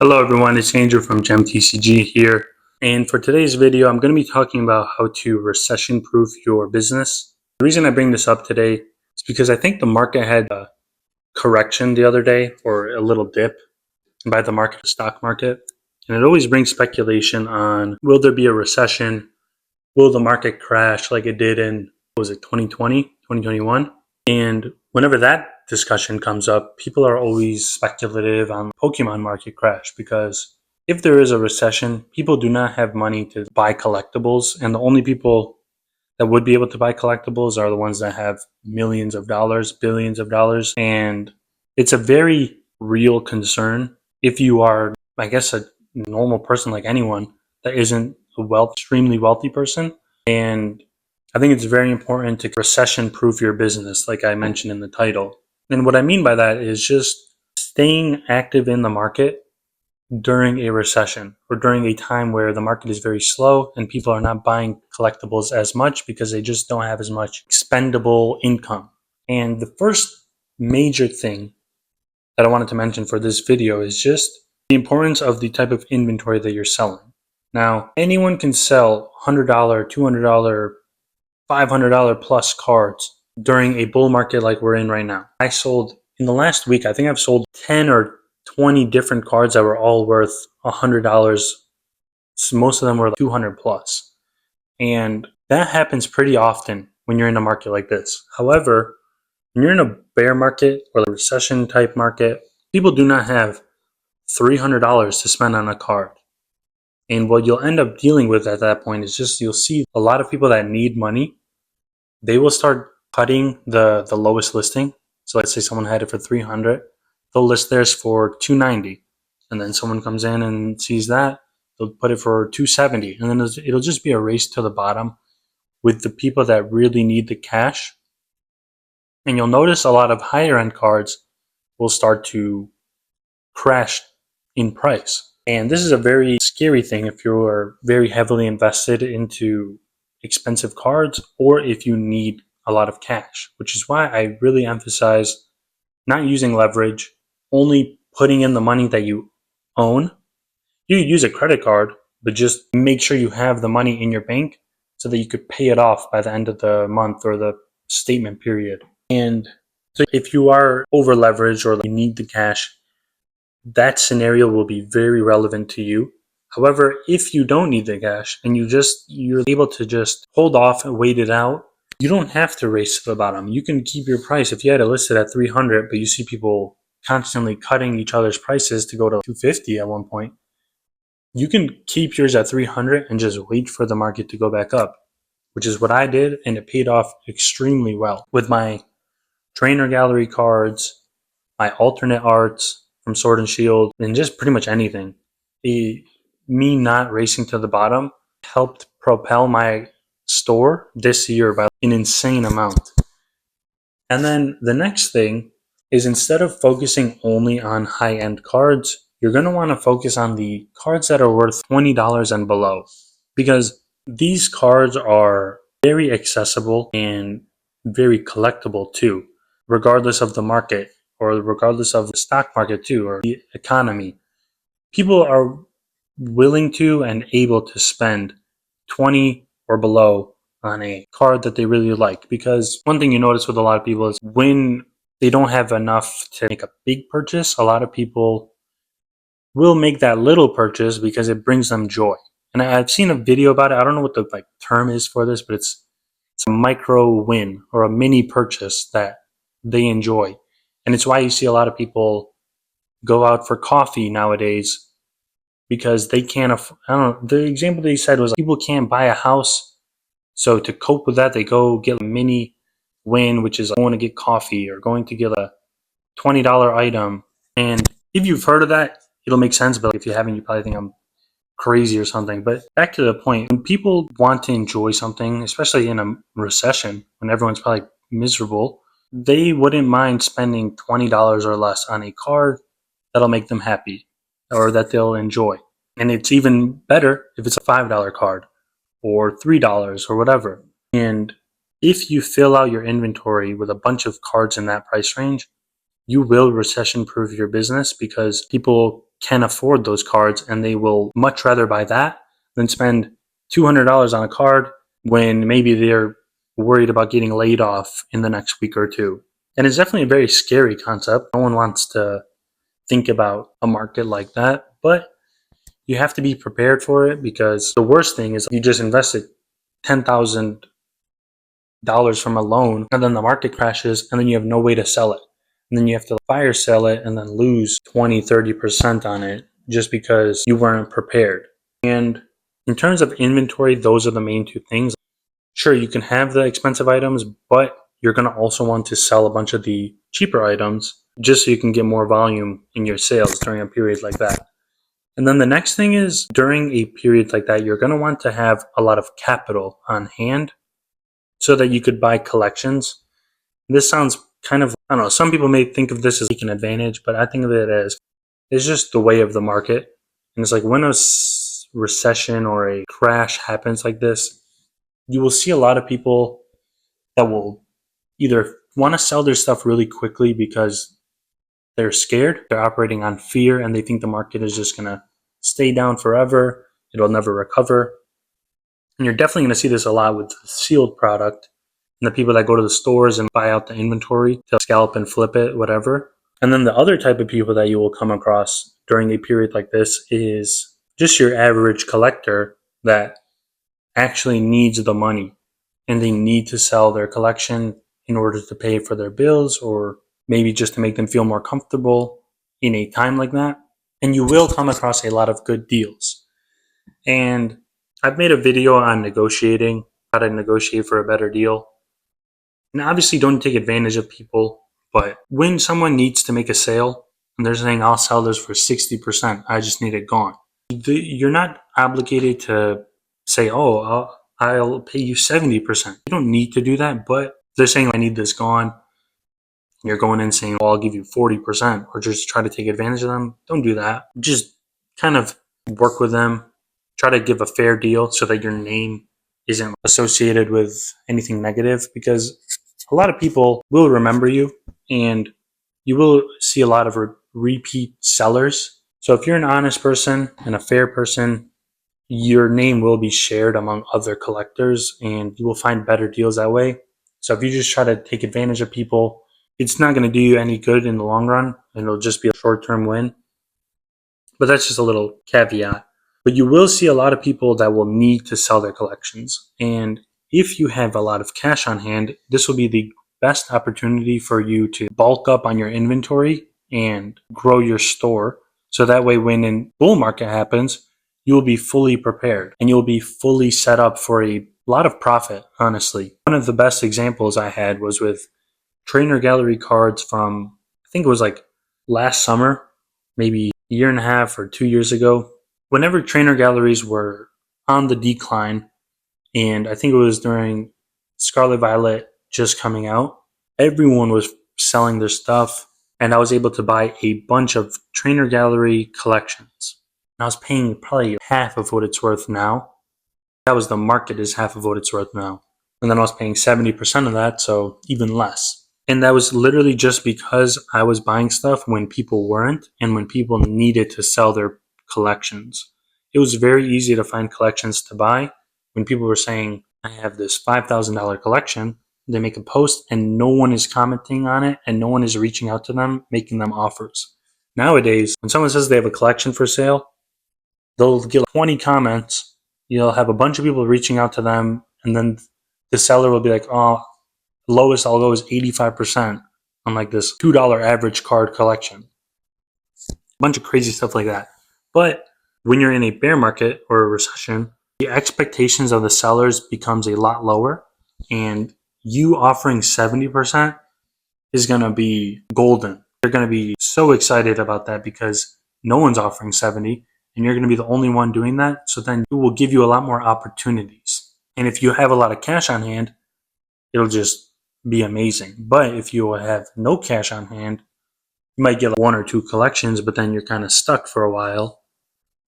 Hello everyone, it's Andrew from Gem TCG here. And for today's video, I'm going to be talking about how to recession-proof your business. The reason I bring this up today is because I think the market had a correction the other day, or a little dip. And by the market, the stock market. And it always brings speculation on, will there be a recession? Will the market crash like it did in, 2020, 2021? And whenever that discussion comes up, people are always speculative on Pokemon market crash, because if there is a recession, people do not have money to buy collectibles, and the only people that would be able to buy collectibles are the ones that have millions of dollars, billions of dollars, and it's a very real concern if you are, I guess, a normal person like anyone that isn't a extremely wealthy person. And I think it's very important to recession-proof your business, like I mentioned in the title. And what I mean by that is just staying active in the market during a recession, or during a time where the market is very slow and people are not buying collectibles as much because they just don't have as much expendable income. And the first major thing that I wanted to mention for this video is just the importance of the type of inventory that you're selling. Now, anyone can sell $100, $200, $500 plus cards during a bull market like we're in right now. I sold, in the last week, I think I've sold 10 or 20 different cards that were all worth $100. So most of them were like 200 plus. And that happens pretty often when you're in a market like this. However, when you're in a bear market or a recession type market, people do not have $300 to spend on a card. And what you'll end up dealing with at that point is just, you'll see a lot of people that need money, they will start cutting the lowest listing. So let's say someone had it for 300, they'll list theirs for 290, and then someone comes in and sees that, they'll put it for 270, and then it'll just be a race to the bottom with the people that really need the cash. And you'll notice a lot of higher end cards will start to crash in price. And this is a very scary thing if you're very heavily invested into expensive cards, or if you need a lot of cash, which is why I really emphasize not using leverage, only putting in the money that you own. You use a credit card, but just make sure you have the money in your bank so that you could pay it off by the end of the month or the statement period. And so if you are over leveraged or you need the cash, that scenario will be very relevant to you. However, if you don't need the cash and you're able to just hold off and wait it out, you don't have to race to the bottom. You can keep your price. If you had it listed at 300, but you see people constantly cutting each other's prices to go to 250 at one point, you can keep yours at 300 and just wait for the market to go back up, which is what I did, and it paid off extremely well with my trainer gallery cards, my alternate arts from Sword and Shield, and just pretty much anything. Me not racing to the bottom helped propel my store this year by an insane amount. And then the next thing is, instead of focusing only on high-end cards, you're going to want to focus on the cards that are worth $20 and below, because these cards are very accessible and very collectible too, regardless of the market, or regardless of the stock market too, or the economy. People are willing to and able to spend 20 or below on a card that they really like, because one thing you notice with a lot of people is when they don't have enough to make a big purchase, a lot of people will make that little purchase because it brings them joy. And I've seen a video about it. I don't know what the term is for this, but it's a micro win or a mini purchase that they enjoy. And it's why you see a lot of people go out for coffee nowadays, because they can't I don't know, the example they said was people can't buy a house, so to cope with that, they go get a mini win, which is going to get coffee or going to get a $20 item. And if you've heard of that, it'll make sense, but if you haven't, you probably think I'm crazy or something. But back to the point, when people want to enjoy something, especially in a recession when everyone's probably miserable, they wouldn't mind spending $20 or less on a card that'll make them happy or that they'll enjoy. And it's even better if it's a $5 card or $3 or whatever. And if you fill out your inventory with a bunch of cards in that price range, you will recession proof your business, because people can afford those cards, and they will much rather buy that than spend $200 on a card when maybe they're worried about getting laid off in the next week or two. And it's definitely a very scary concept. No one wants to think about a market like that, but you have to be prepared for it, because the worst thing is you just invested $10,000 from a loan, and then the market crashes, and then you have no way to sell it. And then you have to fire sell it and then lose 20-30% on it just because you weren't prepared. And in terms of inventory, those are the main two things. Sure, you can have the expensive items, but you're going to also want to sell a bunch of the cheaper items just so you can get more volume in your sales during a period like that. And then the next thing is, during a period like that, you're going to want to have a lot of capital on hand so that you could buy collections. This sounds kind of, I don't know, some people may think of this as taking advantage, but I think of it as, it's just the way of the market. And it's like when a recession or a crash happens like this, you will see a lot of people that will either want to sell their stuff really quickly because they're scared, they're operating on fear, and they think the market is just going to stay down forever, it'll never recover. And you're definitely going to see this a lot with sealed product and the people that go to the stores and buy out the inventory to scalp and flip it, whatever. And then the other type of people that you will come across during a period like this is just your average collector that actually needs the money, and they need to sell their collection in order to pay for their bills, or maybe just to make them feel more comfortable in a time like that. And you will come across a lot of good deals. And I've made a video on negotiating, how to negotiate for a better deal. And obviously don't take advantage of people, but when someone needs to make a sale and they're saying, I'll sell this for 60%, I just need it gone, you're not obligated to say, oh, I'll pay you 70%. You don't need to do that, but they're saying, I need this gone. You're going in saying, well, I'll give you 40%, or just try to take advantage of them. Don't do that. Just kind of work with them. Try to give a fair deal so that your name isn't associated with anything negative, because a lot of people will remember you, and you will see a lot of repeat sellers. So if you're an honest person and a fair person, your name will be shared among other collectors, and you will find better deals that way. So if you just try to take advantage of people, it's not going to do you any good in the long run, and it'll just be a short-term win. But that's just a little caveat. But you will see a lot of people that will need to sell their collections. And if you have a lot of cash on hand, this will be the best opportunity for you to bulk up on your inventory and grow your store. So that way, when a bull market happens, you will be fully prepared and you'll be fully set up for a lot of profit, honestly. One of the best examples I had was with trainer gallery cards from, I think it was like last summer, maybe a year and a half or 2 years ago. Whenever trainer galleries were on the decline, and I think it was during Scarlet Violet just coming out, everyone was selling their stuff, and I was able to buy a bunch of trainer gallery collections. And I was paying probably half of what it's worth now. That was the market is half of what it's worth now. And then I was paying 70% of that, so even less. And that was literally just because I was buying stuff when people weren't, and when people needed to sell their collections. It was very easy to find collections to buy. When people were saying, I have this $5,000 collection, they make a post and no one is commenting on it, and no one is reaching out to them, making them offers. Nowadays, when someone says they have a collection for sale, they'll get 20 comments. You'll have a bunch of people reaching out to them, and then the seller will be like, oh, lowest I'll go is 85% on like this $2 average card collection. A bunch of crazy stuff like that. But when you're in a bear market or a recession, the expectations of the sellers becomes a lot lower, and you offering 70% is going to be golden. They're going to be so excited about that because no one's offering 70, and you're going to be the only one doing that. So then it will give you a lot more opportunities. And if you have a lot of cash on hand, it'll just be amazing. But if you have no cash on hand, you might get like 1 or 2 collections, but then you're kind of stuck for a while.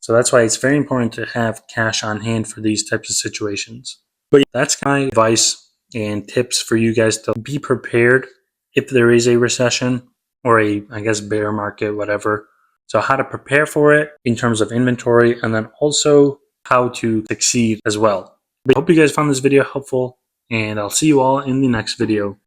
So that's why it's very important to have cash on hand for these types of situations. But that's my advice and tips for you guys to be prepared if there is a recession or a, I guess, bear market, whatever. So how to prepare for it in terms of inventory, and then also how to succeed as well. I hope you guys found this video helpful, and I'll see you all in the next video.